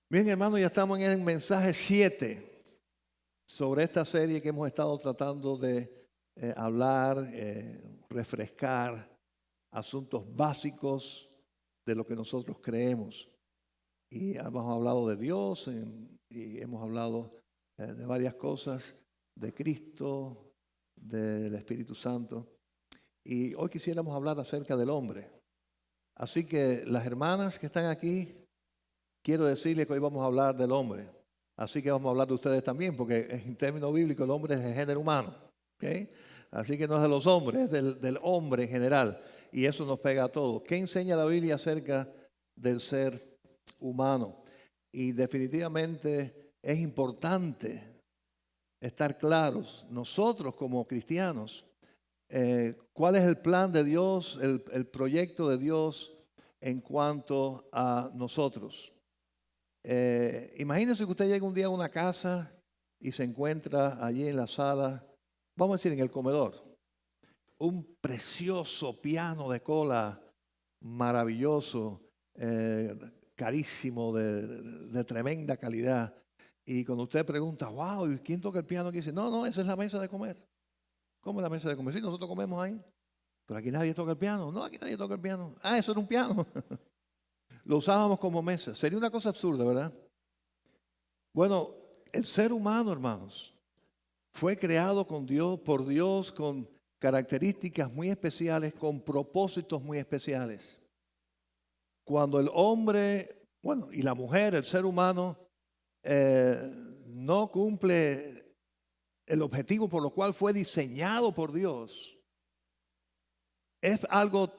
Bien, hermano, ya estamos en el mensaje 7 sobre esta serie que hemos estado tratando de hablar, refrescar asuntos básicos de lo que nosotros creemos. Y hemos hablado de Dios y hemos hablado de varias cosas, de Cristo, del Espíritu Santo. Y hoy quisiéramos hablar acerca del hombre. Así que las hermanas que están aquí, quiero decirles que hoy vamos a hablar del hombre. Así que vamos a hablar de ustedes también, porque en términos bíblicos el hombre es el género humano. ¿Okay? Así que no es de los hombres, es del hombre en general. Y eso nos pega a todos. ¿Qué enseña la Biblia acerca del ser humano? Y definitivamente es importante estar claros, nosotros como cristianos, cuál es el plan de Dios, el proyecto de Dios en cuanto a nosotros. Imagínense que usted llega un día a una casa y se encuentra allí en la sala, vamos a decir en el comedor, un precioso piano de cola maravilloso, carísimo, de tremenda calidad. Y cuando usted pregunta, wow, ¿y quién toca el piano aquí? Dice, no, esa es la mesa de comer. ¿Cómo es la mesa de comer? Sí, nosotros comemos ahí. Pero aquí nadie toca el piano. No, aquí nadie toca el piano. Ah, eso era un piano. Lo usábamos como mesa. Sería una cosa absurda, ¿verdad? Bueno, el ser humano, hermanos, fue creado por Dios, con características muy especiales, con propósitos muy especiales. Cuando el hombre, bueno, y la mujer, el ser humano, no cumple el objetivo por lo cual fue diseñado por Dios, es algo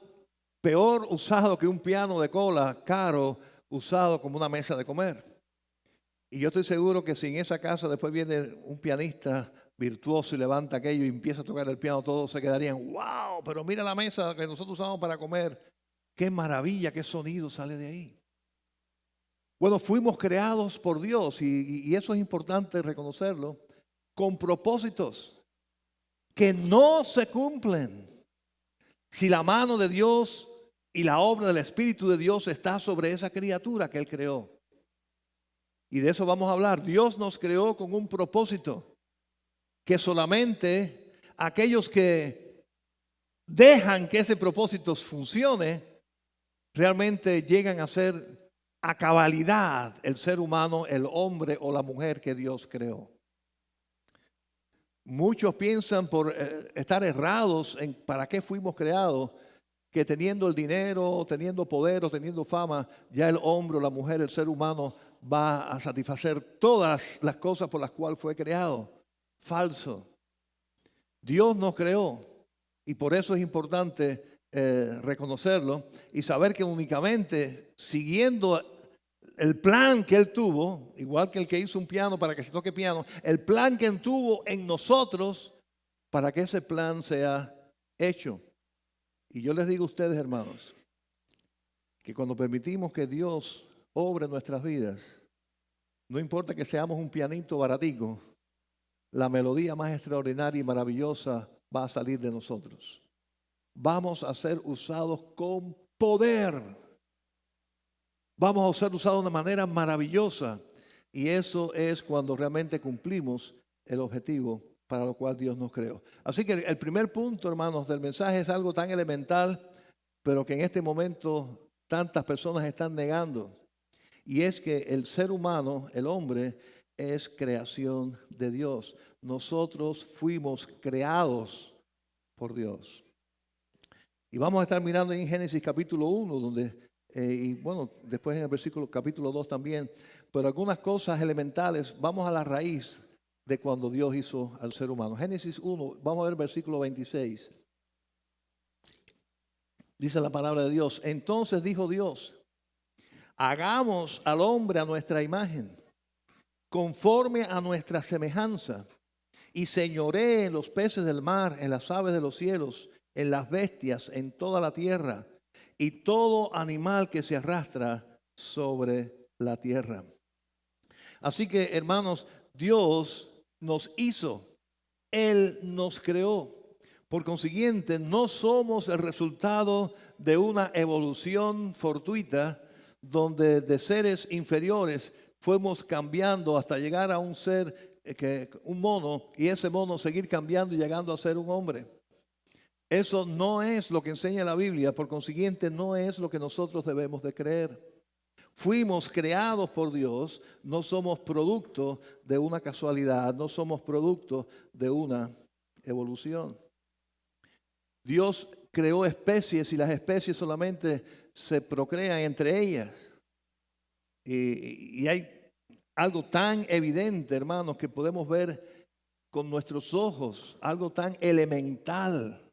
peor usado que un piano de cola caro usado como una mesa de comer. Y yo estoy seguro que si en esa casa después viene un pianista virtuoso y levanta aquello y empieza a tocar el piano, todos se quedarían, wow, pero mira la mesa que nosotros usamos para comer. Qué maravilla, qué sonido sale de ahí. Bueno, fuimos creados por Dios y eso es importante reconocerlo, con propósitos que no se cumplen si la mano de Dios y la obra del Espíritu de Dios está sobre esa criatura que Él creó. Y de eso vamos a hablar. Dios nos creó con un propósito que solamente aquellos que dejan que ese propósito funcione realmente llegan a ser a cabalidad el ser humano, el hombre o la mujer que Dios creó. Muchos piensan por estar errados en para qué fuimos creados, que teniendo el dinero, teniendo poder o teniendo fama, ya el hombre o la mujer, el ser humano, va a satisfacer todas las cosas por las cuales fue creado. Falso. Dios nos creó y por eso es importante reconocerlo y saber que únicamente siguiendo el plan que Él tuvo, igual que el que hizo un piano para que se toque piano, el plan que Él tuvo en nosotros para que ese plan sea hecho. Y yo les digo a ustedes, hermanos, que cuando permitimos que Dios obre nuestras vidas, no importa que seamos un pianito baratico, la melodía más extraordinaria y maravillosa va a salir de nosotros. Vamos a ser usados con poder. Vamos a ser usados de una manera maravillosa. Y eso es cuando realmente cumplimos el objetivo para lo cual Dios nos creó. Así que el primer punto, hermanos, del mensaje es algo tan elemental, pero que en este momento tantas personas están negando. Y es que el ser humano, el hombre, es creación de Dios. Nosotros fuimos creados por Dios. Y vamos a estar mirando en Génesis capítulo 1, donde, y bueno, después en el versículo capítulo 2 también, pero algunas cosas elementales, vamos a la raíz de cuando Dios hizo al ser humano. Génesis 1, vamos a ver el versículo 26. Dice la palabra de Dios, entonces dijo Dios, hagamos al hombre a nuestra imagen, conforme a nuestra semejanza, y señoree en los peces del mar, en las aves de los cielos, en las bestias, en toda la tierra, y todo animal que se arrastra sobre la tierra. Así que, hermanos, Dios nos hizo, Él nos creó. Por consiguiente, no somos el resultado de una evolución fortuita donde de seres inferiores fuimos cambiando hasta llegar a un ser, un mono, y ese mono seguir cambiando y llegando a ser un hombre. Eso no es lo que enseña la Biblia, por consiguiente no es lo que nosotros debemos de creer. Fuimos creados por Dios, no somos producto de una casualidad, no somos producto de una evolución. Dios creó especies y las especies solamente se procrean entre ellas. Y hay algo tan evidente, hermanos, que podemos ver con nuestros ojos, algo tan elemental.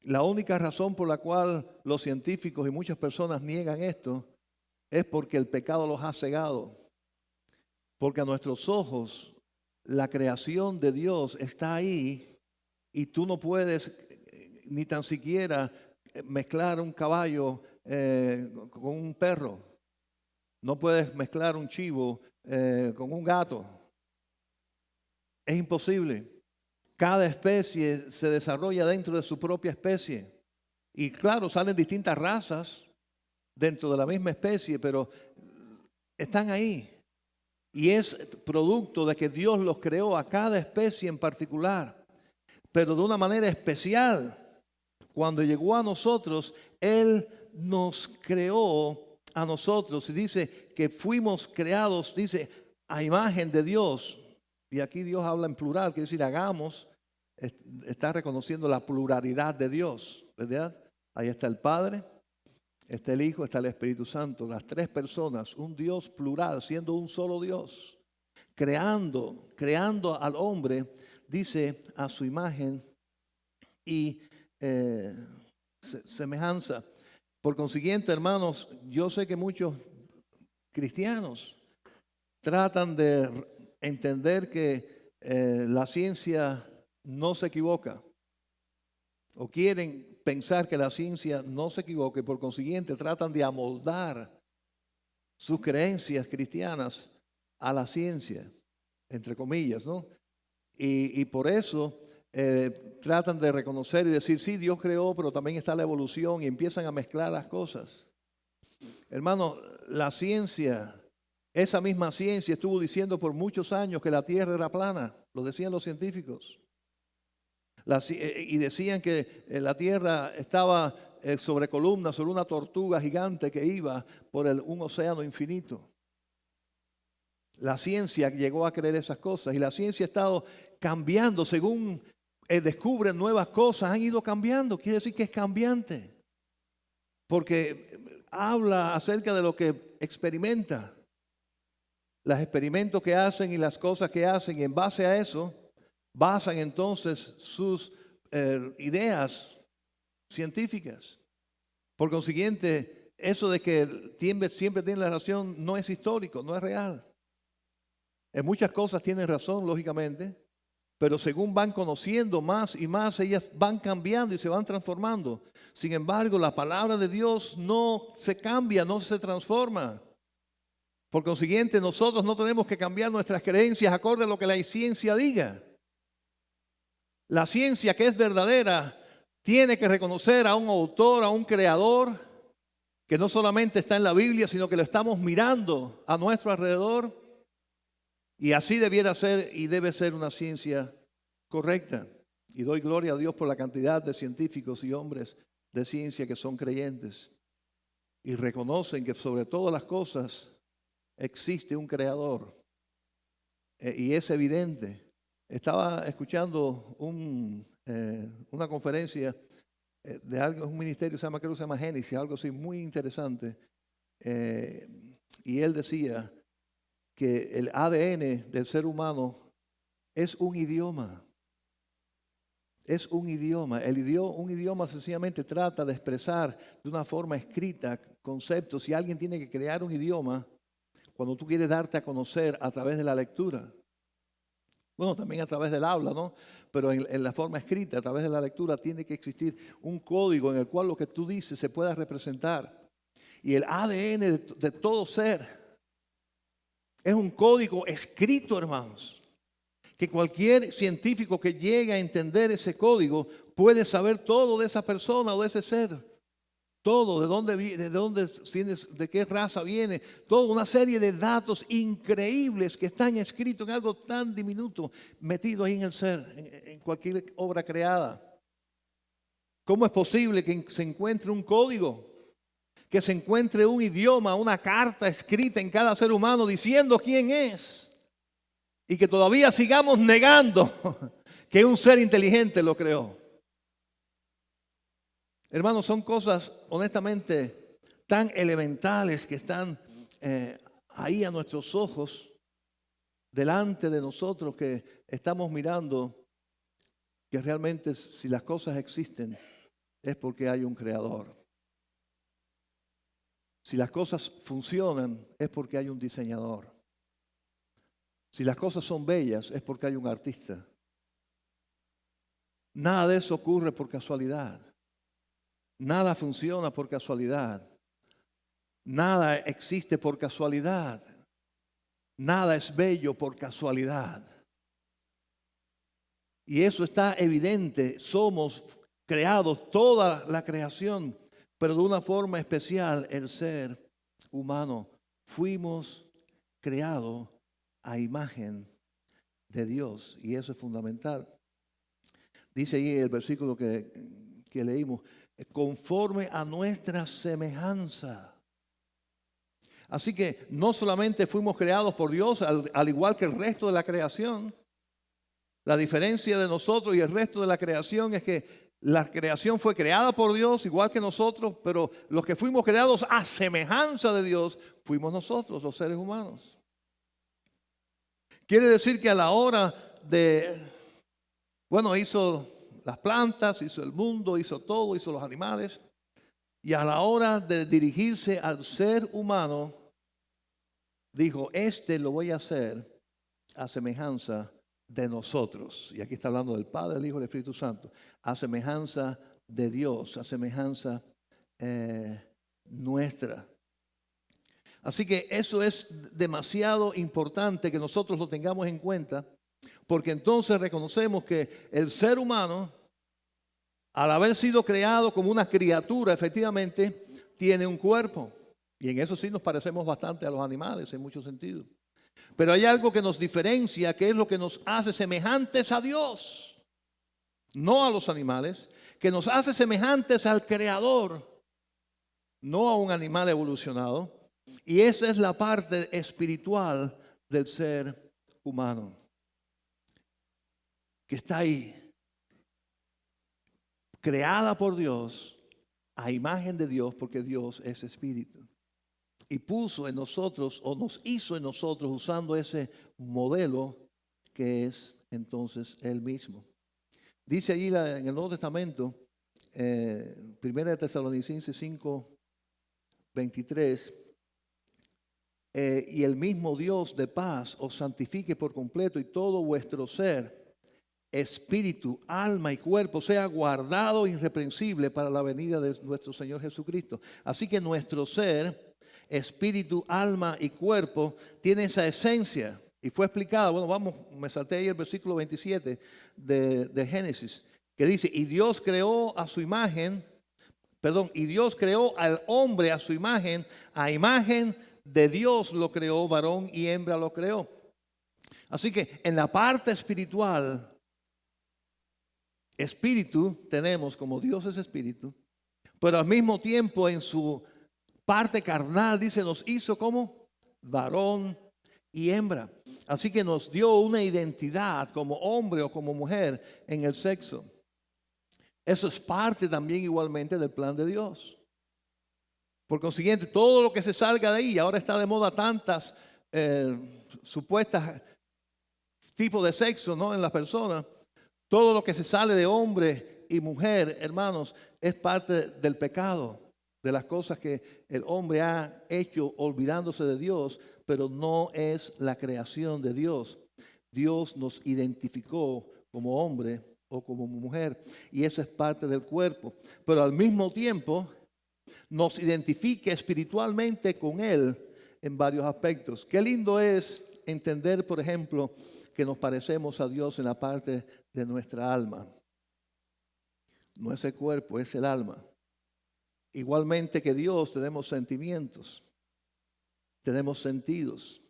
La única razón por la cual los científicos y muchas personas niegan esto es porque el pecado los ha cegado. Porque a nuestros ojos la creación de Dios está ahí y tú no puedes ni tan siquiera mezclar un caballo con un perro. No puedes mezclar un chivo con un gato. Es imposible. Cada especie se desarrolla dentro de su propia especie. Y claro, salen distintas razas dentro de la misma especie, pero están ahí. Y es producto de que Dios los creó a cada especie en particular, pero de una manera especial. Cuando llegó a nosotros, Él nos creó a nosotros y dice que fuimos creados, dice, a imagen de Dios. Y aquí Dios habla en plural, quiere decir, hagamos, está reconociendo la pluralidad de Dios, ¿verdad? Ahí está el Padre, está el Hijo, está el Espíritu Santo, las tres personas, un Dios plural, siendo un solo Dios, creando al hombre, dice, a su imagen y semejanza. Por consiguiente, hermanos, yo sé que muchos cristianos tratan de entender que la ciencia no se equivoca, o quieren pensar que la ciencia no se equivoca y por consiguiente tratan de amoldar sus creencias cristianas a la ciencia, entre comillas, ¿no? Y por eso tratan de reconocer y decir, sí, Dios creó, pero también está la evolución, y empiezan a mezclar las cosas. Hermano, la ciencia, esa misma ciencia estuvo diciendo por muchos años que la Tierra era plana, lo decían los científicos. Y decían que la Tierra estaba sobre columnas, sobre una tortuga gigante que iba por un océano infinito. La ciencia llegó a creer esas cosas y la ciencia ha estado cambiando según descubren nuevas cosas, han ido cambiando. Quiere decir que es cambiante, porque habla acerca de lo que experimenta, los experimentos que hacen y las cosas que hacen, y en base a eso basan entonces sus ideas científicas. Por consiguiente, eso de que siempre tiene la razón no es histórico, no es real. En muchas cosas tienen razón, lógicamente, pero según van conociendo más y más, ellas van cambiando y se van transformando. Sin embargo, la palabra de Dios no se cambia, no se transforma. Por consiguiente, nosotros no tenemos que cambiar nuestras creencias acorde a lo que la ciencia diga. La ciencia que es verdadera tiene que reconocer a un autor, a un creador, que no solamente está en la Biblia, sino que lo estamos mirando a nuestro alrededor. Y así debiera ser y debe ser una ciencia correcta. Y doy gloria a Dios por la cantidad de científicos y hombres de ciencia que son creyentes y reconocen que sobre todas las cosas existe un creador. Y es evidente. Estaba escuchando una conferencia de un ministerio, creo que se llama Génesis, algo así muy interesante. Y él decía que el ADN del ser humano es un idioma. Es un idioma. Un idioma sencillamente trata de expresar de una forma escrita conceptos. Si alguien tiene que crear un idioma, cuando tú quieres darte a conocer a través de la lectura, bueno, también a través del habla, ¿no? Pero en la forma escrita, a través de la lectura, tiene que existir un código en el cual lo que tú dices se pueda representar. Y el ADN de todo ser es un código escrito, hermanos, que cualquier científico que llegue a entender ese código puede saber todo de esa persona o de ese ser. Todo, de qué raza viene, toda una serie de datos increíbles que están escritos en algo tan diminuto, metido ahí en el ser, en cualquier obra creada. ¿Cómo es posible que se encuentre un código, que se encuentre un idioma, una carta escrita en cada ser humano diciendo quién es? Y que todavía sigamos negando que un ser inteligente lo creó. Hermanos, son cosas honestamente tan elementales que están ahí a nuestros ojos, delante de nosotros, que estamos mirando que realmente si las cosas existen es porque hay un creador. Si las cosas funcionan es porque hay un diseñador. Si las cosas son bellas es porque hay un artista. Nada de eso ocurre por casualidad. Nada funciona por casualidad. Nada existe por casualidad. Nada es bello por casualidad. Y eso está evidente. Somos creados, toda la creación, pero de una forma especial el ser humano. Fuimos creados a imagen de Dios, y eso es fundamental. Dice ahí el versículo que leímos, conforme a nuestra semejanza. Así que no solamente fuimos creados por Dios, al igual que el resto de la creación. La diferencia de nosotros y el resto de la creación es que la creación fue creada por Dios, igual que nosotros, pero los que fuimos creados a semejanza de Dios, fuimos nosotros, los seres humanos. Quiere decir que a la hora hizo las plantas, hizo el mundo, hizo todo, hizo los animales. Y a la hora de dirigirse al ser humano, dijo, lo voy a hacer a semejanza de nosotros. Y aquí está hablando del Padre, del Hijo y del Espíritu Santo. A semejanza de Dios, a semejanza nuestra. Así que eso es demasiado importante que nosotros lo tengamos en cuenta, porque entonces reconocemos que el ser humano, al haber sido creado como una criatura, efectivamente, tiene un cuerpo. Y en eso sí nos parecemos bastante a los animales en muchos sentidos. Pero hay algo que nos diferencia, que es lo que nos hace semejantes a Dios, no a los animales, que nos hace semejantes al Creador, no a un animal evolucionado. Y esa es la parte espiritual del ser humano, que está ahí, creada por Dios, a imagen de Dios, porque Dios es espíritu. Y puso en nosotros, o nos hizo en nosotros, usando ese modelo que es entonces Él mismo. Dice allí en el Nuevo Testamento, 1 Tesalonicenses 5, 23, y el mismo Dios de paz os santifique por completo y todo vuestro ser, espíritu, alma y cuerpo sea guardado irreprensible para la venida de nuestro Señor Jesucristo. Así que nuestro ser, espíritu, alma y cuerpo tiene esa esencia. Y fue explicada, me salté ahí el versículo 27 de Génesis, que dice, y Dios creó al hombre a su imagen, a imagen de Dios lo creó, varón y hembra lo creó. Así que en la parte espiritual, espíritu tenemos como Dios es espíritu, pero al mismo tiempo en su parte carnal, dice, nos hizo como varón y hembra. Así que nos dio una identidad como hombre o como mujer en el sexo. Eso es parte también igualmente del plan de Dios. Por consiguiente, todo lo que se salga de ahí, y ahora está de moda tantas supuestas tipos de sexo, ¿no?, en las personas. Todo lo que se sale de hombre y mujer, hermanos, es parte del pecado, de las cosas que el hombre ha hecho olvidándose de Dios, pero no es la creación de Dios. Dios nos identificó como hombre o como mujer, y eso es parte del cuerpo. Pero al mismo tiempo nos identifica espiritualmente con Él en varios aspectos. Qué lindo es entender, por ejemplo, que nos parecemos a Dios en la parte de nuestra alma. No es el cuerpo, es el alma. igualmente que Dios, tenemos sentimientos, tenemos sentidos,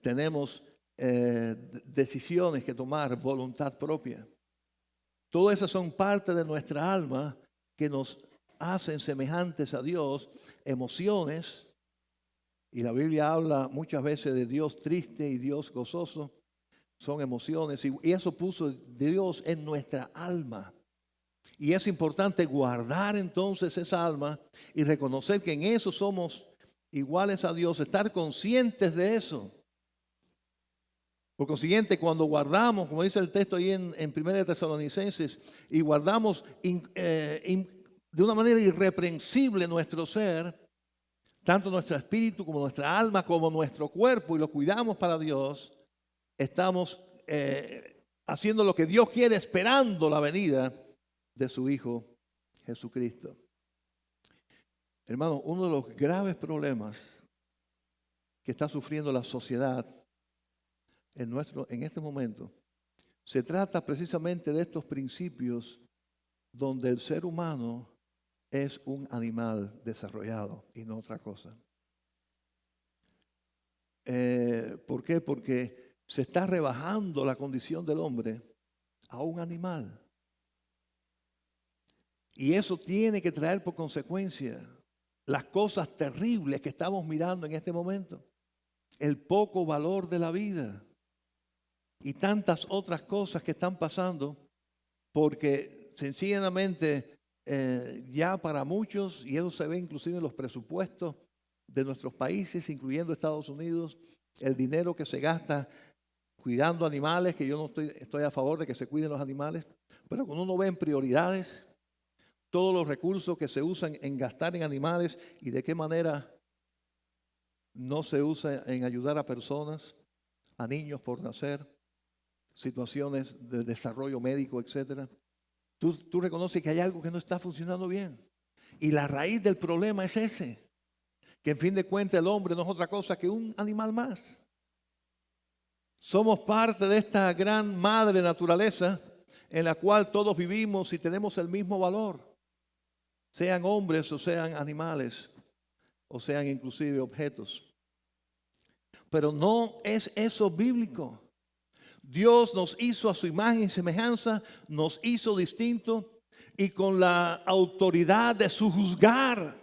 tenemos decisiones que tomar, voluntad propia. Todas esas son parte de nuestra alma que nos hacen semejantes a Dios, emociones. Y la Biblia habla muchas veces de Dios triste y Dios gozoso. Son emociones. Y eso puso Dios en nuestra alma. Y es importante guardar entonces esa alma y reconocer que en eso somos iguales a Dios. Estar conscientes de eso. Por consiguiente, cuando guardamos, como dice el texto ahí en 1 Tesalonicenses, y guardamos de una manera irreprensible nuestro ser, tanto nuestro espíritu como nuestra alma, como nuestro cuerpo, y lo cuidamos para Dios, estamos haciendo lo que Dios quiere, esperando la venida de su Hijo Jesucristo. Hermano, uno de los graves problemas que está sufriendo la sociedad en este momento se trata precisamente de estos principios donde el ser humano es un animal desarrollado y no otra cosa. ¿Por qué? Porque se está rebajando la condición del hombre a un animal. Y eso tiene que traer por consecuencia las cosas terribles que estamos mirando en este momento. El poco valor de la vida y tantas otras cosas que están pasando porque sencillamente ya para muchos, y eso se ve inclusive en los presupuestos de nuestros países, incluyendo Estados Unidos, el dinero que se gasta cuidando animales, que yo no estoy a favor de que se cuiden los animales, pero cuando uno ve en prioridades todos los recursos que se usan en gastar en animales y de qué manera no se usa en ayudar a personas, a niños por nacer, situaciones de desarrollo médico, etcétera. Tú reconoces que hay algo que no está funcionando bien. Y la raíz del problema es ese, que en fin de cuentas el hombre no es otra cosa que un animal más. Somos parte de esta gran madre naturaleza en la cual todos vivimos y tenemos el mismo valor, sean hombres o sean animales, o sean inclusive objetos. Pero no es eso bíblico. Dios nos hizo a su imagen y semejanza, nos hizo distintos y con la autoridad de su juzgar.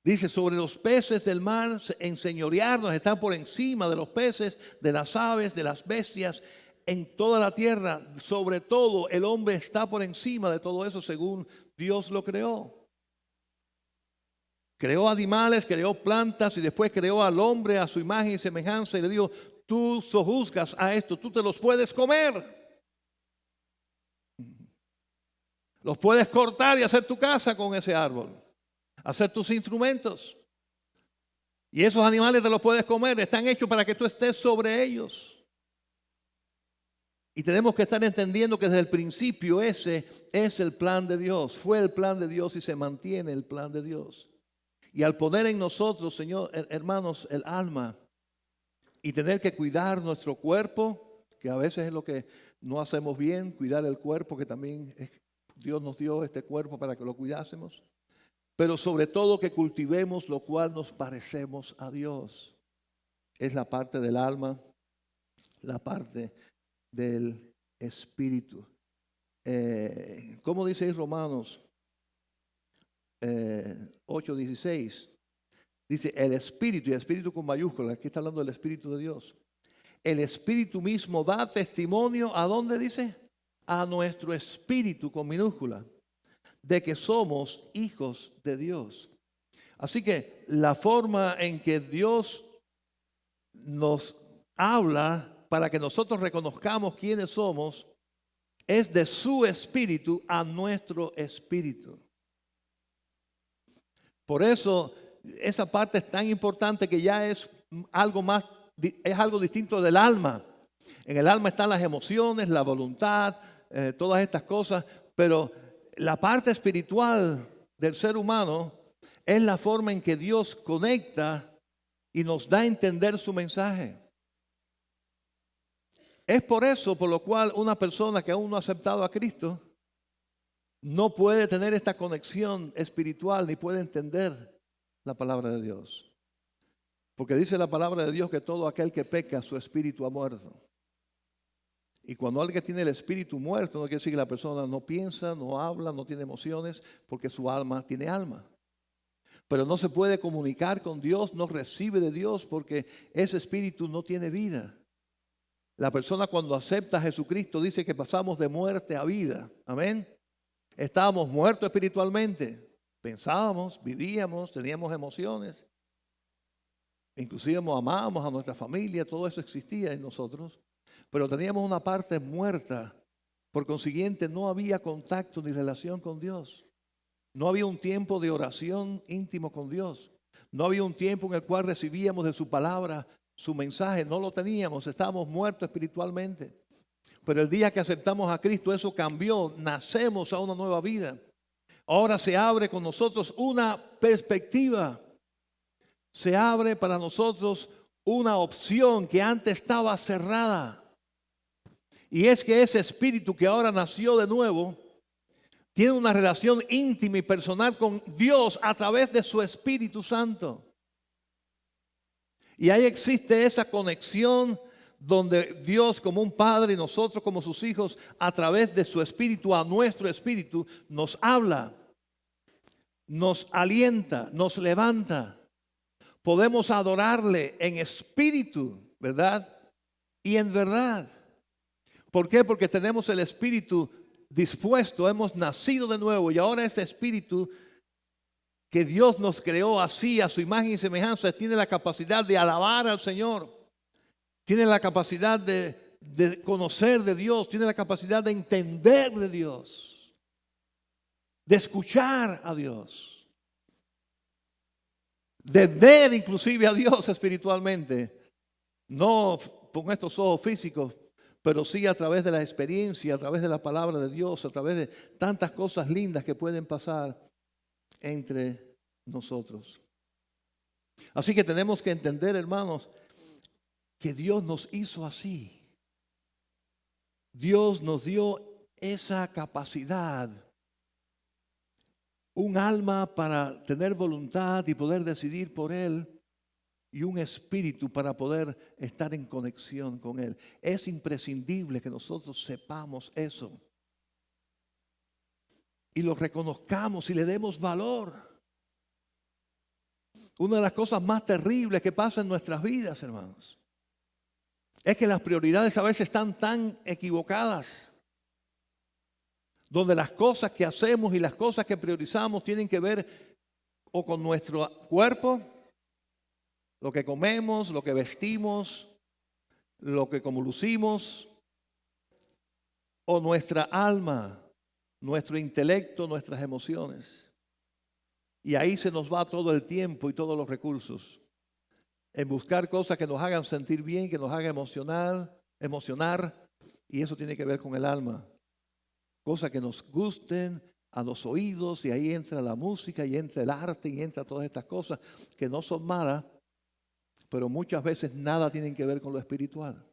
Dice, sobre los peces del mar enseñorearnos, están por encima de los peces, de las aves, de las bestias, en toda la tierra. Sobre todo el hombre está por encima de todo eso según Dios lo creó. Creó animales, creó plantas y después creó al hombre a su imagen y semejanza y le dijo, tú sojuzgas a esto, tú te los puedes comer. Los puedes cortar y hacer tu casa con ese árbol, hacer tus instrumentos. Y esos animales te los puedes comer, están hechos para que tú estés sobre ellos. Y tenemos que estar entendiendo que desde el principio ese es el plan de Dios, fue el plan de Dios y se mantiene el plan de Dios. Y al poner en nosotros, Señor, hermanos, el alma y tener que cuidar nuestro cuerpo, que a veces es lo que no hacemos bien, cuidar el cuerpo, que también Dios nos dio este cuerpo para que lo cuidásemos, pero sobre todo que cultivemos lo cual nos parecemos a Dios. Es la parte del alma, la parte del espíritu. ¿Cómo dice ahí Romanos 8:16? Dice el espíritu, y el espíritu con mayúscula, aquí está hablando del espíritu de Dios. El espíritu mismo da testimonio, ¿a dónde dice? A nuestro espíritu con minúscula, de que somos hijos de Dios. Así que la forma en que Dios nos habla para que nosotros reconozcamos quiénes somos es de su espíritu a nuestro espíritu. Por eso esa parte es tan importante que ya es algo más, es algo distinto del alma. En el alma están las emociones, la voluntad, todas estas cosas, pero la parte espiritual del ser humano es la forma en que Dios conecta y nos da a entender su mensaje. Es por eso por lo cual una persona que aún no ha aceptado a Cristo no puede tener esta conexión espiritual ni puede entender la palabra de Dios. Porque dice la palabra de Dios que todo aquel que peca, su espíritu ha muerto. Y cuando alguien tiene el espíritu muerto, no quiere decir que la persona no piensa, no habla, no tiene emociones, porque su alma tiene alma. Pero no se puede comunicar con Dios, no recibe de Dios, porque ese espíritu no tiene vida. La persona cuando acepta a Jesucristo dice que pasamos de muerte a vida. Amén. Estábamos muertos espiritualmente. Pensábamos, vivíamos, teníamos emociones. Inclusive amábamos a nuestra familia, todo eso existía en nosotros. Pero teníamos una parte muerta. Por consiguiente, no había contacto ni relación con Dios. No había un tiempo de oración íntimo con Dios. No había un tiempo en el cual recibíamos de su palabra, su mensaje. No lo teníamos, estábamos muertos espiritualmente. Pero el día que aceptamos a Cristo, eso cambió. Nacemos a una nueva vida. Ahora se abre con nosotros una perspectiva. Se abre para nosotros una opción que antes estaba cerrada. Y es que ese espíritu que ahora nació de nuevo tiene una relación íntima y personal con Dios a través de su Espíritu Santo. Y ahí existe esa conexión donde Dios como un padre y nosotros como sus hijos a través de su Espíritu a nuestro espíritu nos habla, nos alienta, nos levanta. Podemos adorarle en espíritu, ¿verdad? Y en verdad. ¿Por qué? Porque tenemos el espíritu dispuesto, hemos nacido de nuevo y ahora este espíritu que Dios nos creó así a su imagen y semejanza tiene la capacidad de alabar al Señor, tiene la capacidad de conocer de Dios, tiene la capacidad de entender de Dios, de escuchar a Dios, de ver inclusive a Dios espiritualmente, no con estos ojos físicos, pero sí a través de la experiencia, a través de la palabra de Dios, a través de tantas cosas lindas que pueden pasar entre nosotros. Así que tenemos que entender, hermanos, que Dios nos hizo así. Dios nos dio esa capacidad, un alma para tener voluntad y poder decidir por Él, y un espíritu para poder estar en conexión con Él. Es imprescindible que nosotros sepamos eso y lo reconozcamos y le demos valor. Una de las cosas más terribles que pasa en nuestras vidas, hermanos, es que las prioridades a veces están tan equivocadas, donde las cosas que hacemos y las cosas que priorizamos tienen que ver o con nuestro cuerpo, lo que comemos, lo que vestimos, lo que como lucimos, o nuestra alma, nuestro intelecto, nuestras emociones. Y ahí se nos va todo el tiempo y todos los recursos en buscar cosas que nos hagan sentir bien, que nos hagan emocionar, y eso tiene que ver con el alma. Cosas que nos gusten a los oídos, y ahí entra la música, y entra el arte, y entra todas estas cosas que no son malas, pero muchas veces nada tienen que ver con lo espiritual.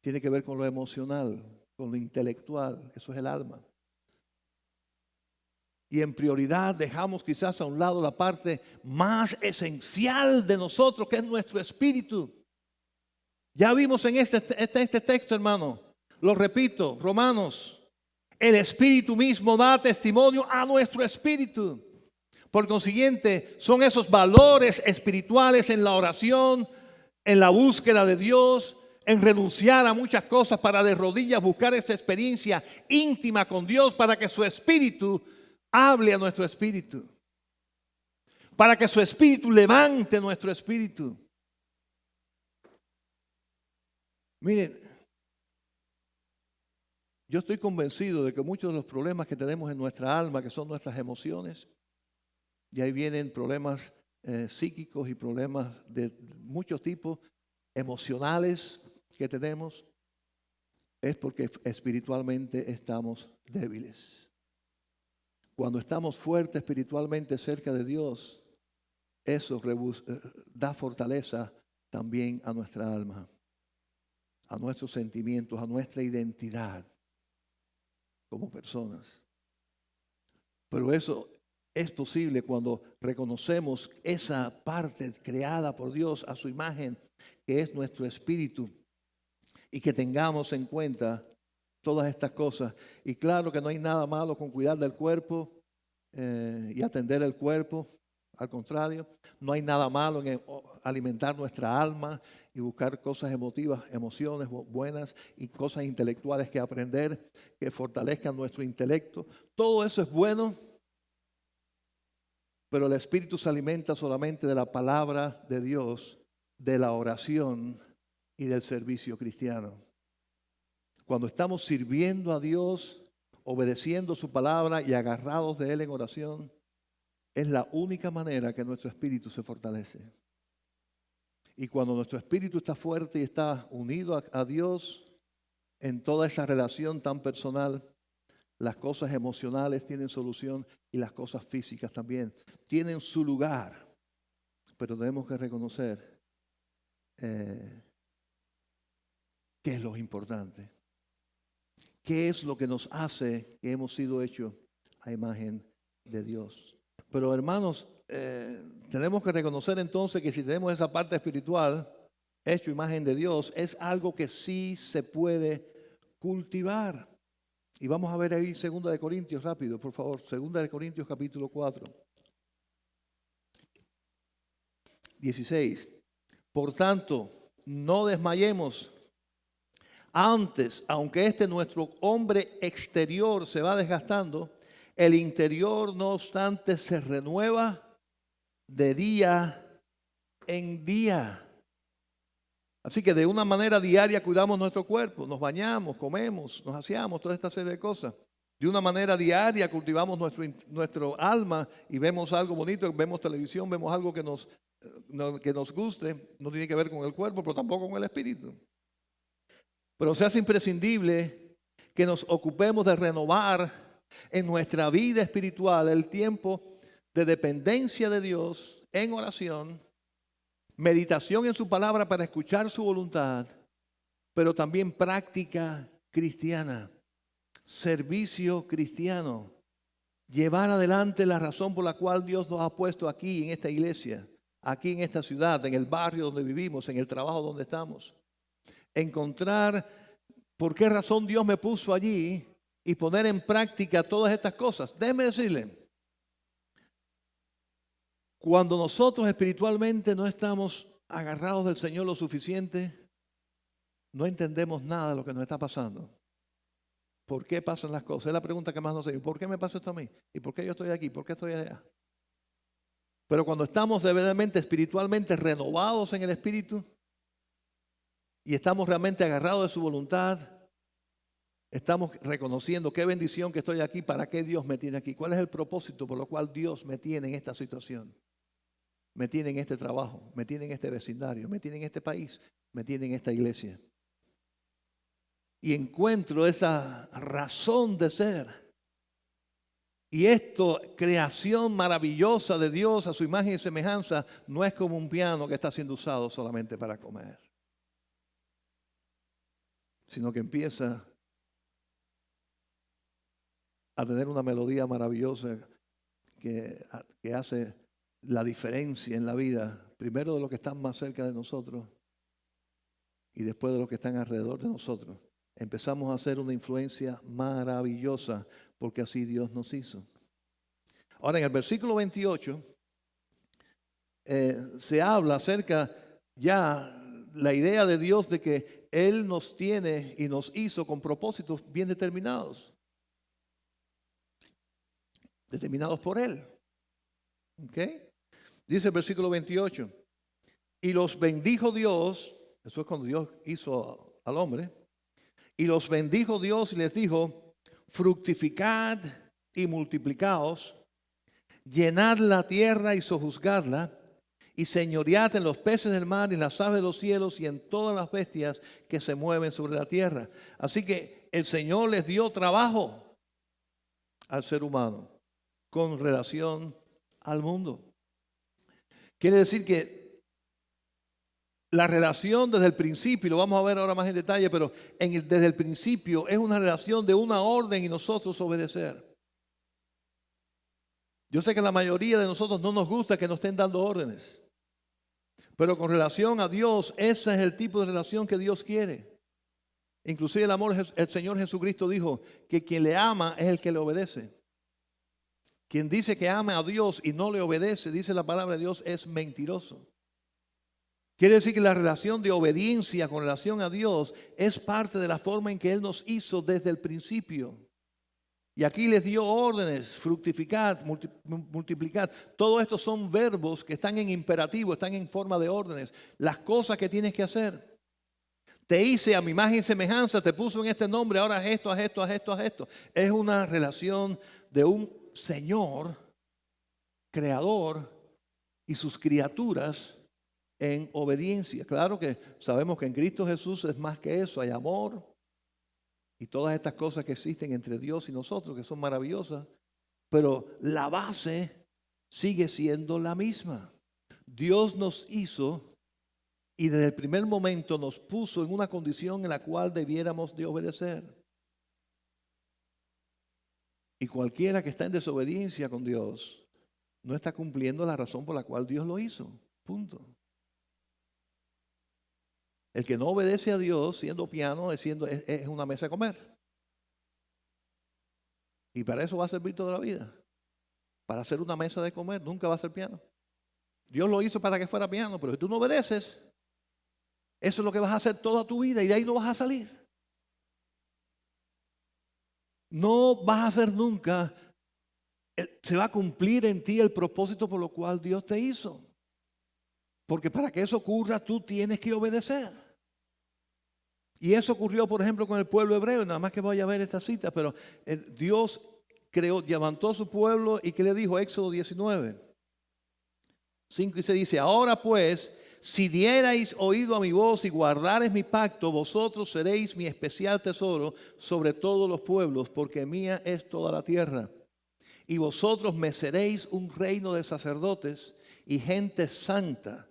Tiene que ver con lo emocional, con lo intelectual, eso es el alma. Y en prioridad dejamos quizás a un lado la parte más esencial de nosotros, que es nuestro espíritu. Ya vimos en este texto, hermano, lo repito, Romanos, el espíritu mismo da testimonio a nuestro espíritu. Por consiguiente, son esos valores espirituales en la oración, en la búsqueda de Dios, en renunciar a muchas cosas para de rodillas buscar esa experiencia íntima con Dios para que su espíritu hable a nuestro espíritu, para que su espíritu levante nuestro espíritu. Miren, yo estoy convencido de que muchos de los problemas que tenemos en nuestra alma, que son nuestras emociones, y ahí vienen problemas psíquicos y problemas de muchos tipos, emocionales que tenemos, es porque espiritualmente estamos débiles. Cuando estamos fuertes espiritualmente cerca de Dios, eso da fortaleza también a nuestra alma, a nuestros sentimientos, a nuestra identidad como personas. Pero eso es posible cuando reconocemos esa parte creada por Dios a su imagen, que es nuestro espíritu, y que tengamos en cuenta todas estas cosas. Y claro que no hay nada malo con cuidar del cuerpo y atender el cuerpo. Al contrario, no hay nada malo en alimentar nuestra alma y buscar cosas emotivas, emociones buenas y cosas intelectuales que aprender, que fortalezcan nuestro intelecto. Todo eso es bueno, pero el espíritu se alimenta solamente de la palabra de Dios, de la oración y del servicio cristiano. Cuando estamos sirviendo a Dios, obedeciendo su palabra y agarrados de Él en oración, es la única manera que nuestro espíritu se fortalece. Y cuando nuestro espíritu está fuerte y está unido a Dios en toda esa relación tan personal, las cosas emocionales tienen solución y las cosas físicas también tienen su lugar. Pero tenemos que reconocer qué es lo importante. ¿Qué es lo que nos hace que hemos sido hechos a imagen de Dios? Pero hermanos, tenemos que reconocer entonces que si tenemos esa parte espiritual, hecho imagen de Dios, es algo que sí se puede cultivar. Y vamos a ver ahí 2 de Corintios, rápido, por favor. 2 de Corintios capítulo 4, 16. Por tanto, no desmayemos. Antes, aunque nuestro hombre exterior se va desgastando, el interior, no obstante, se renueva de día en día. Así que de una manera diaria cuidamos nuestro cuerpo, nos bañamos, comemos, nos aseamos, toda esta serie de cosas. De una manera diaria cultivamos nuestro alma y vemos algo bonito, vemos televisión, vemos algo que nos guste. No tiene que ver con el cuerpo, pero tampoco con el espíritu. Pero se hace imprescindible que nos ocupemos de renovar en nuestra vida espiritual el tiempo de dependencia de Dios en oración, meditación en su palabra para escuchar su voluntad, pero también práctica cristiana, servicio cristiano, llevar adelante la razón por la cual Dios nos ha puesto aquí en esta iglesia, aquí en esta ciudad, en el barrio donde vivimos, en el trabajo donde estamos. Encontrar por qué razón Dios me puso allí y poner en práctica todas estas cosas. Déjeme decirle, cuando nosotros espiritualmente no estamos agarrados del Señor lo suficiente, no entendemos nada de lo que nos está pasando. ¿Por qué pasan las cosas? Es la pregunta que más nos hace. ¿Por qué me pasa esto a mí? ¿Y por qué yo estoy aquí? ¿Por qué estoy allá? Pero cuando estamos verdaderamente espiritualmente renovados en el espíritu y estamos realmente agarrados de su voluntad, estamos reconociendo qué bendición que estoy aquí, para qué Dios me tiene aquí, cuál es el propósito por lo cual Dios me tiene en esta situación, me tiene en este trabajo, me tiene en este vecindario, me tiene en este país, me tiene en esta iglesia. Y encuentro esa razón de ser. Y esto, creación maravillosa de Dios a su imagen y semejanza, no es como un piano que está siendo usado solamente para comer, sino que empieza a tener una melodía maravillosa que hace la diferencia en la vida, primero de los que están más cerca de nosotros y después de los que están alrededor de nosotros. Empezamos a hacer una influencia maravillosa porque así Dios nos hizo. Ahora en el versículo 28 se habla acerca ya la idea de Dios de que Él nos tiene y nos hizo con propósitos bien determinados. Determinados por Él. ¿Ok? Dice el versículo 28. Y los bendijo Dios, eso es cuando Dios hizo al hombre, y los bendijo Dios y les dijo, fructificad y multiplicaos, llenad la tierra y sojuzgadla, y señoread en los peces del mar y en las aves de los cielos y en todas las bestias que se mueven sobre la tierra. Así que el Señor les dio trabajo al ser humano con relación al mundo. Quiere decir que la relación desde el principio, y lo vamos a ver ahora más en detalle, pero desde el principio es una relación de una orden y nosotros obedecer. Yo sé que la mayoría de nosotros no nos gusta que nos estén dando órdenes, pero con relación a Dios, ese es el tipo de relación que Dios quiere. Inclusive el Señor Jesucristo dijo que quien le ama es el que le obedece. Quien dice que ama a Dios y no le obedece, dice la palabra de Dios, es mentiroso. Quiere decir que la relación de obediencia con relación a Dios es parte de la forma en que Él nos hizo desde el principio. Y aquí les dio órdenes, fructificar, multiplicar. Todo esto son verbos que están en imperativo, están en forma de órdenes. Las cosas que tienes que hacer. Te hice a mi imagen y semejanza, te puso en este nombre, ahora haz esto, haz esto, haz esto, haz esto. Es una relación de un Señor, creador, y sus criaturas en obediencia. Claro que sabemos que en Cristo Jesús es más que eso, hay amor y todas estas cosas que existen entre Dios y nosotros, que son maravillosas, pero la base sigue siendo la misma. Dios nos hizo y desde el primer momento nos puso en una condición en la cual debiéramos de obedecer. Y cualquiera que está en desobediencia con Dios no está cumpliendo la razón por la cual Dios lo hizo. Punto. El que no obedece a Dios siendo piano es una mesa de comer. Y para eso va a servir toda la vida. Para hacer una mesa de comer nunca va a ser piano. Dios lo hizo para que fuera piano, pero si tú no obedeces, eso es lo que vas a hacer toda tu vida y de ahí no vas a salir. No vas a hacer nunca, se va a cumplir en ti el propósito por lo cual Dios te hizo. Porque para que eso ocurra, tú tienes que obedecer. Y eso ocurrió, por ejemplo, con el pueblo hebreo. Nada más que voy a ver esta cita, pero Dios levantó a su pueblo y ¿qué le dijo? Éxodo 19, 5 y 6 dice, ahora pues, si dierais oído a mi voz y guardareis mi pacto, vosotros seréis mi especial tesoro sobre todos los pueblos, porque mía es toda la tierra. Y vosotros me seréis un reino de sacerdotes y gente santa.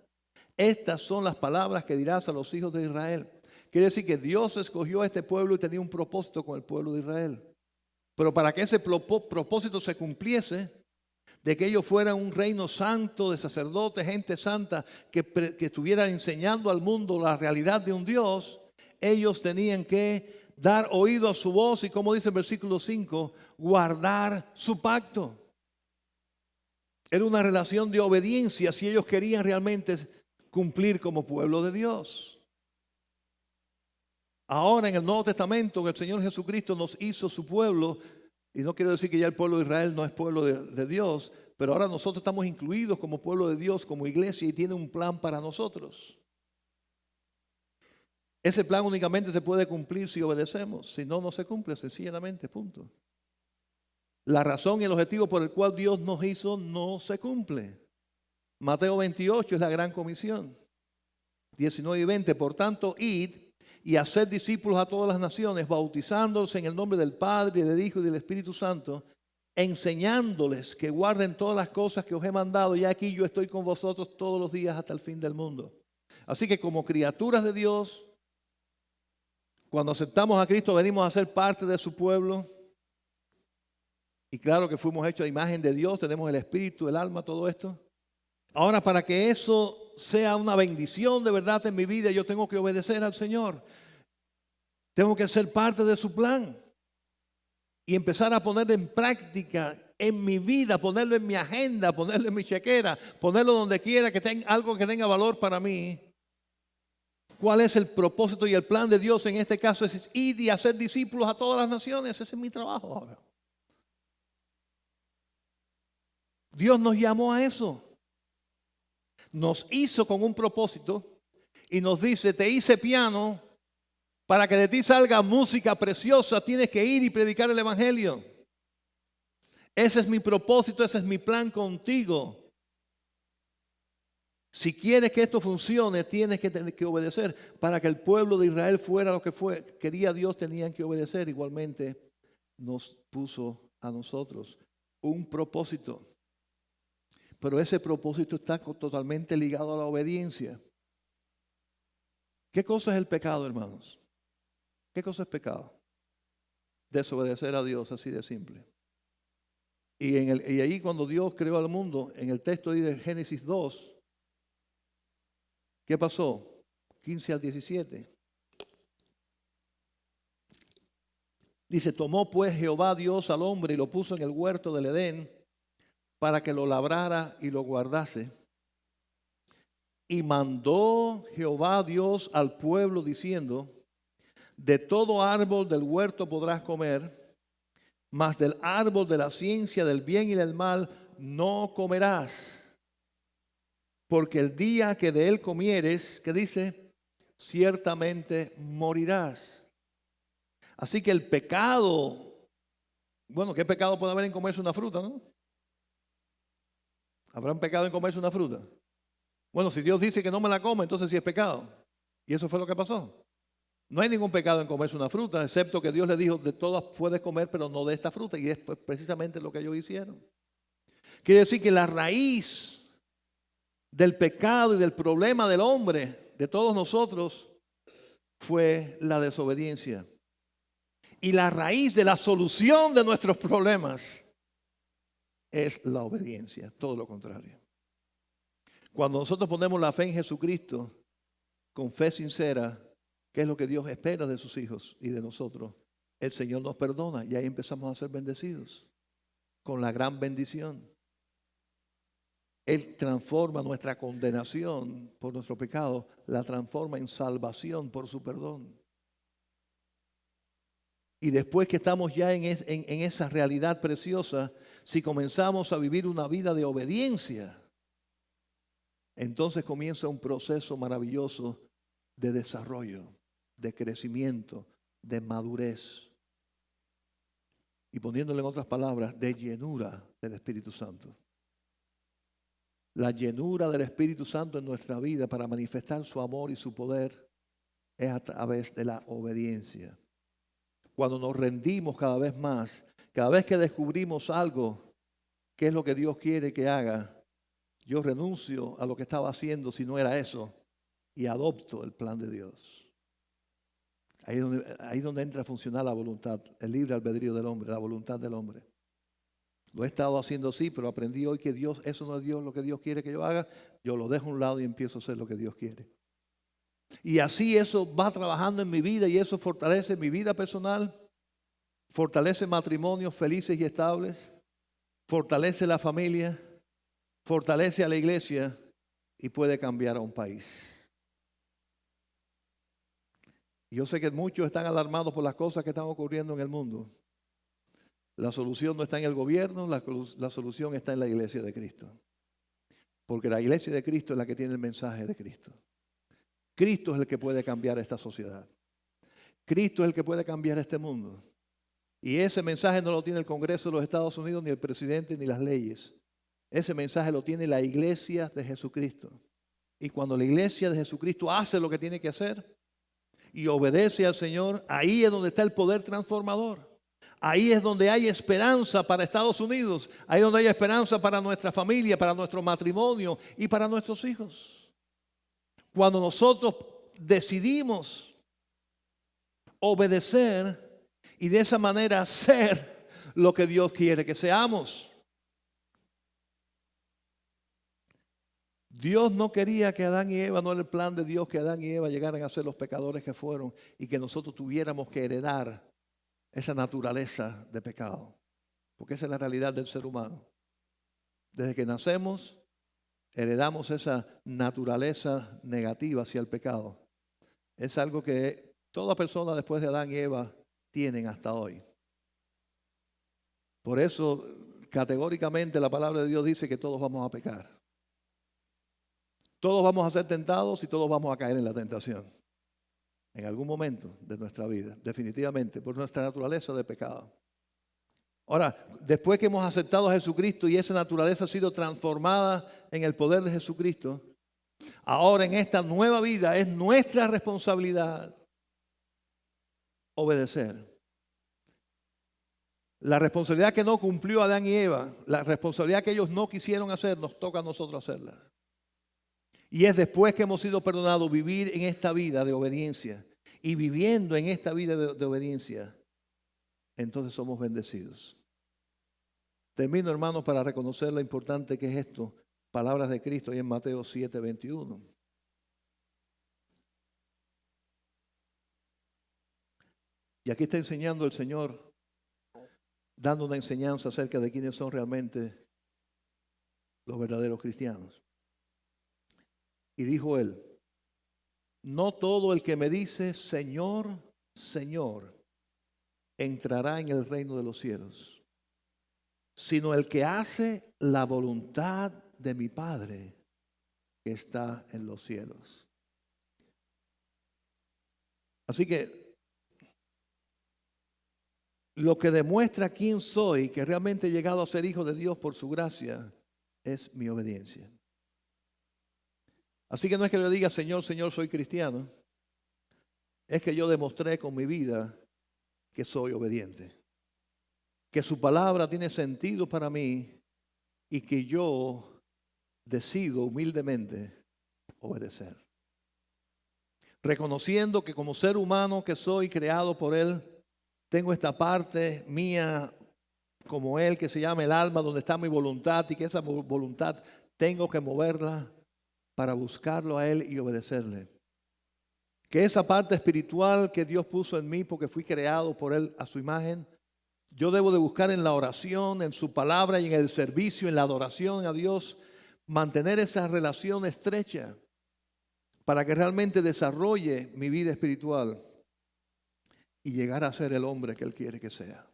Estas son las palabras que dirás a los hijos de Israel. Quiere decir que Dios escogió a este pueblo y tenía un propósito con el pueblo de Israel. Pero para que ese propósito se cumpliese, de que ellos fueran un reino santo de sacerdotes, gente santa, que estuvieran enseñando al mundo la realidad de un Dios, ellos tenían que dar oído a su voz y, como dice el versículo 5, guardar su pacto. Era una relación de obediencia si ellos querían realmente cumplir como pueblo de Dios. Ahora en el Nuevo Testamento el Señor Jesucristo nos hizo su pueblo, y no quiero decir que ya el pueblo de Israel no es pueblo de Dios, pero ahora nosotros estamos incluidos como pueblo de Dios, como iglesia, y tiene un plan para nosotros. Ese plan únicamente se puede cumplir si obedecemos, si no, no se cumple sencillamente, punto. La razón y el objetivo por el cual Dios nos hizo no se cumple. Mateo 28 es la gran comisión, 19 y 20, por tanto, id y hacer discípulos a todas las naciones, bautizándolos en el nombre del Padre, y del Hijo y del Espíritu Santo, enseñándoles que guarden todas las cosas que os he mandado, y aquí yo estoy con vosotros todos los días hasta el fin del mundo. Así que como criaturas de Dios, cuando aceptamos a Cristo, venimos a ser parte de su pueblo. Y claro que fuimos hechos a imagen de Dios, tenemos el espíritu, el alma, todo esto. Ahora, para que eso sea una bendición de verdad en mi vida, yo tengo que obedecer al Señor. Tengo que ser parte de su plan y empezar a poner en práctica en mi vida, ponerlo en mi agenda, ponerlo en mi chequera, ponerlo donde quiera que tenga algo que tenga valor para mí. ¿Cuál es el propósito y el plan de Dios en este caso? Es ir y hacer discípulos a todas las naciones. Ese es mi trabajo ahora. Dios nos llamó a eso. Nos hizo con un propósito y nos dice, te hice piano para que de ti salga música preciosa, tienes que ir y predicar el evangelio. Ese es mi propósito, ese es mi plan contigo. Si quieres que esto funcione, tienes que obedecer. Para que el pueblo de Israel fuera lo que quería Dios, tenían que obedecer. Igualmente nos puso a nosotros un propósito. Pero ese propósito está totalmente ligado a la obediencia. ¿Qué cosa es el pecado, hermanos? ¿Qué cosa es pecado? Desobedecer a Dios, así de simple. Y ahí cuando Dios creó al mundo, en el texto de Génesis 2, ¿qué pasó? 15 al 17. Dice, tomó pues Jehová Dios al hombre y lo puso en el huerto del Edén para que lo labrara y lo guardase. Y mandó Jehová Dios al pueblo diciendo, de todo árbol del huerto podrás comer, mas del árbol de la ciencia del bien y del mal no comerás. Porque el día que de él comieres, ¿qué dice? Ciertamente morirás. Así que el pecado, bueno, ¿qué pecado puede haber en comerse una fruta, no? ¿Habrá un pecado en comerse una fruta? Bueno, si Dios dice que no me la come, entonces sí es pecado. Y eso fue lo que pasó. No hay ningún pecado en comerse una fruta, excepto que Dios le dijo, de todas puedes comer, pero no de esta fruta. Y es precisamente lo que ellos hicieron. Quiere decir que la raíz del pecado y del problema del hombre, de todos nosotros, fue la desobediencia. Y la raíz de la solución de nuestros problemas es la obediencia, todo lo contrario. Cuando nosotros ponemos la fe en Jesucristo, con fe sincera, ¿qué es lo que Dios espera de sus hijos y de nosotros? El Señor nos perdona y ahí empezamos a ser bendecidos con la gran bendición. Él transforma nuestra condenación por nuestro pecado, la transforma en salvación por su perdón. Y después que estamos ya en esa realidad preciosa, si comenzamos a vivir una vida de obediencia, entonces comienza un proceso maravilloso de desarrollo, de crecimiento, de madurez. Y poniéndole en otras palabras, de llenura del Espíritu Santo. La llenura del Espíritu Santo en nuestra vida para manifestar su amor y su poder es a través de la obediencia. Cuando nos rendimos cada vez más, cada vez que descubrimos algo, qué es lo que Dios quiere que haga, yo renuncio a lo que estaba haciendo si no era eso y adopto el plan de Dios. Ahí es donde entra a funcionar la voluntad, el libre albedrío del hombre, la voluntad del hombre. Lo he estado haciendo así, pero aprendí hoy que Dios, eso no es Dios lo que Dios quiere que yo haga. Yo lo dejo a un lado y empiezo a hacer lo que Dios quiere. Y así eso va trabajando en mi vida y eso fortalece mi vida personal, fortalece matrimonios felices y estables, fortalece la familia, fortalece a la iglesia y puede cambiar a un país. Yo sé que muchos están alarmados por las cosas que están ocurriendo en el mundo. La solución no está en el gobierno, la solución está en la iglesia de Cristo. Porque la iglesia de Cristo es la que tiene el mensaje de Cristo. Cristo es el que puede cambiar esta sociedad. Cristo es el que puede cambiar este mundo. Y ese mensaje no lo tiene el Congreso de los Estados Unidos, ni el presidente, ni las leyes. Ese mensaje lo tiene la iglesia de Jesucristo. Y cuando la iglesia de Jesucristo hace lo que tiene que hacer y obedece al Señor, ahí es donde está el poder transformador. Ahí es donde hay esperanza para Estados Unidos. Ahí es donde hay esperanza para nuestra familia, para nuestro matrimonio y para nuestros hijos. Cuando nosotros decidimos obedecer y de esa manera ser lo que Dios quiere que seamos. Dios no quería que Adán y Eva, no era el plan de Dios que Adán y Eva llegaran a ser los pecadores que fueron y que nosotros tuviéramos que heredar esa naturaleza de pecado. Porque esa es la realidad del ser humano. Desde que nacemos, heredamos esa naturaleza negativa hacia el pecado. Es algo que toda persona después de Adán y Eva tienen hasta hoy. Por eso, categóricamente, la palabra de Dios dice que todos vamos a pecar. Todos vamos a ser tentados y todos vamos a caer en la tentación. En algún momento de nuestra vida, definitivamente, por nuestra naturaleza de pecado. Ahora, después que hemos aceptado a Jesucristo y esa naturaleza ha sido transformada en el poder de Jesucristo, ahora en esta nueva vida es nuestra responsabilidad obedecer. La responsabilidad que no cumplió Adán y Eva, la responsabilidad que ellos no quisieron hacer, nos toca a nosotros hacerla. Y es después que hemos sido perdonados vivir en esta vida de obediencia. Y viviendo en esta vida de obediencia, entonces somos bendecidos. Termino, hermanos, para reconocer lo importante que es esto. Palabras de Cristo y en Mateo 7:21. Y aquí está enseñando el Señor, dando una enseñanza acerca de quiénes son realmente los verdaderos cristianos. Y dijo él: no todo el que me dice Señor, Señor, entrará en el reino de los cielos, sino el que hace la voluntad de mi Padre que está en los cielos. Así que lo que demuestra quién soy, que realmente he llegado a ser hijo de Dios por su gracia, es mi obediencia. Así que no es que le diga Señor, Señor, soy cristiano. Es que yo demostré con mi vida que soy obediente, que su palabra tiene sentido para mí y que yo decido humildemente obedecer. Reconociendo que como ser humano que soy creado por Él, tengo esta parte mía como Él que se llama el alma, donde está mi voluntad, y que esa voluntad tengo que moverla para buscarlo a Él y obedecerle. Que esa parte espiritual que Dios puso en mí porque fui creado por Él a su imagen, yo debo de buscar en la oración, en su palabra y en el servicio, en la adoración a Dios, mantener esa relación estrecha para que realmente desarrolle mi vida espiritual y llegar a ser el hombre que Él quiere que sea,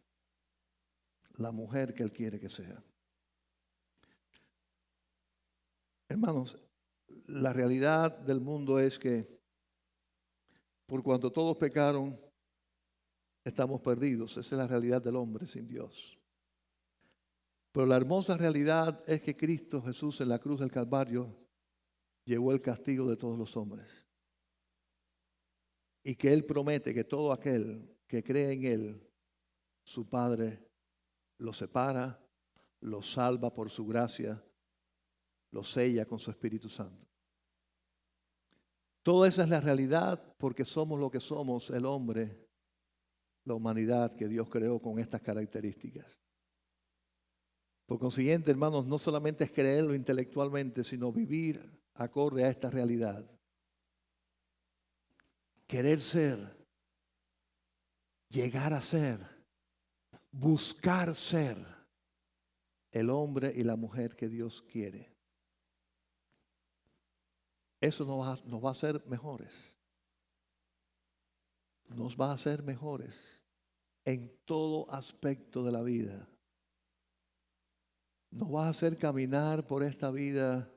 la mujer que Él quiere que sea. Hermanos, la realidad del mundo es que por cuanto todos pecaron, estamos perdidos. Esa es la realidad del hombre sin Dios. Pero la hermosa realidad es que Cristo Jesús en la cruz del Calvario llevó el castigo de todos los hombres. Y que Él promete que todo aquel que cree en Él, su Padre lo separa, lo salva por su gracia, lo sella con su Espíritu Santo. Toda esa es la realidad porque somos lo que somos, el hombre, la humanidad que Dios creó con estas características. Por consiguiente, hermanos, no solamente es creerlo intelectualmente, sino vivir acorde a esta realidad. Querer ser, llegar a ser, buscar ser el hombre y la mujer que Dios quiere. Eso nos va a hacer mejores. Nos va a hacer mejores en todo aspecto de la vida. Nos va a hacer caminar por esta vida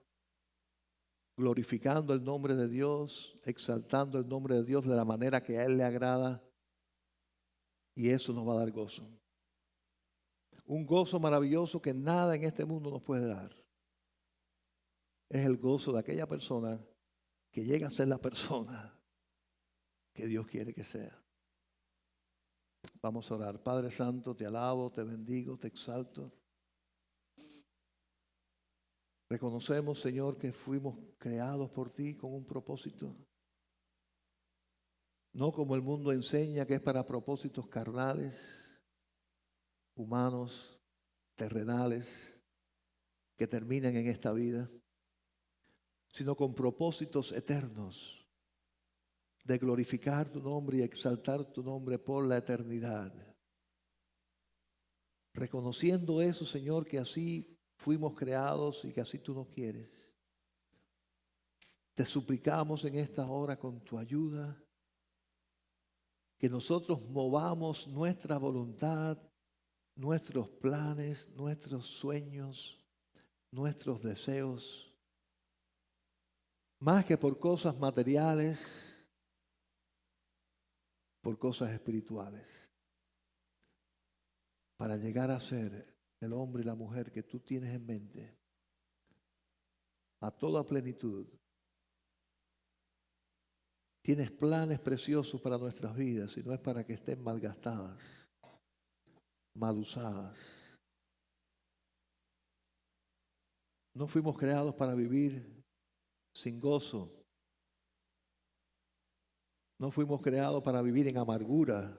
glorificando el nombre de Dios, exaltando el nombre de Dios de la manera que a Él le agrada. Y eso nos va a dar gozo. Un gozo maravilloso que nada en este mundo nos puede dar. Es el gozo de aquella persona que llega a ser la persona que Dios quiere que sea. Vamos a orar. Padre Santo, te alabo, te bendigo, te exalto. Reconocemos, Señor, que fuimos creados por ti con un propósito. No como el mundo enseña, que es para propósitos carnales, humanos, terrenales, que terminan en esta vida, sino con propósitos eternos de glorificar tu nombre y exaltar tu nombre por la eternidad. Reconociendo eso, Señor, que así fuimos creados y que así tú nos quieres. Te suplicamos en esta hora con tu ayuda que nosotros movamos nuestra voluntad, nuestros planes, nuestros sueños, nuestros deseos, más que por cosas materiales, por cosas espirituales, para llegar a ser el hombre y la mujer que tú tienes en mente, a toda plenitud. Tienes planes preciosos para nuestras vidas y no es para que estén malgastadas, mal usadas. No fuimos creados para vivir sin gozo. No fuimos creados para vivir en amargura.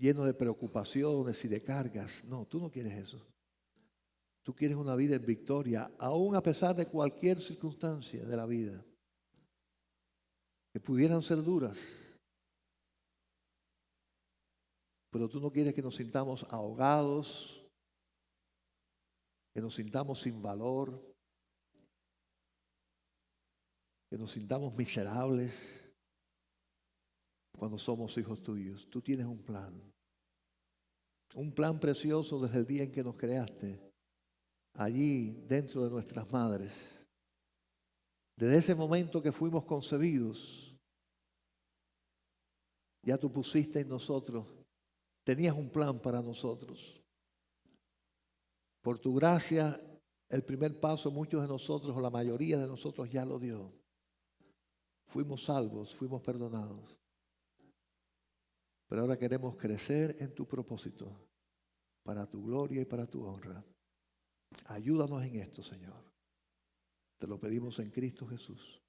lleno de preocupaciones y de cargas. No, tú no quieres eso. Tú quieres una vida en victoria, aún a pesar de cualquier circunstancia de la vida, que pudieran ser duras. Pero tú no quieres que nos sintamos ahogados, que nos sintamos sin valor, que nos sintamos miserables cuando somos hijos tuyos. Tú tienes un plan precioso desde el día en que nos creaste, allí dentro de nuestras madres. Desde ese momento que fuimos concebidos, ya tú pusiste en nosotros, tenías un plan para nosotros. Por tu gracia, el primer paso muchos de nosotros, o la mayoría de nosotros, ya lo dio. Fuimos salvos, fuimos perdonados. Pero ahora queremos crecer en tu propósito, para tu gloria y para tu honra. Ayúdanos en esto, Señor. Te lo pedimos en Cristo Jesús.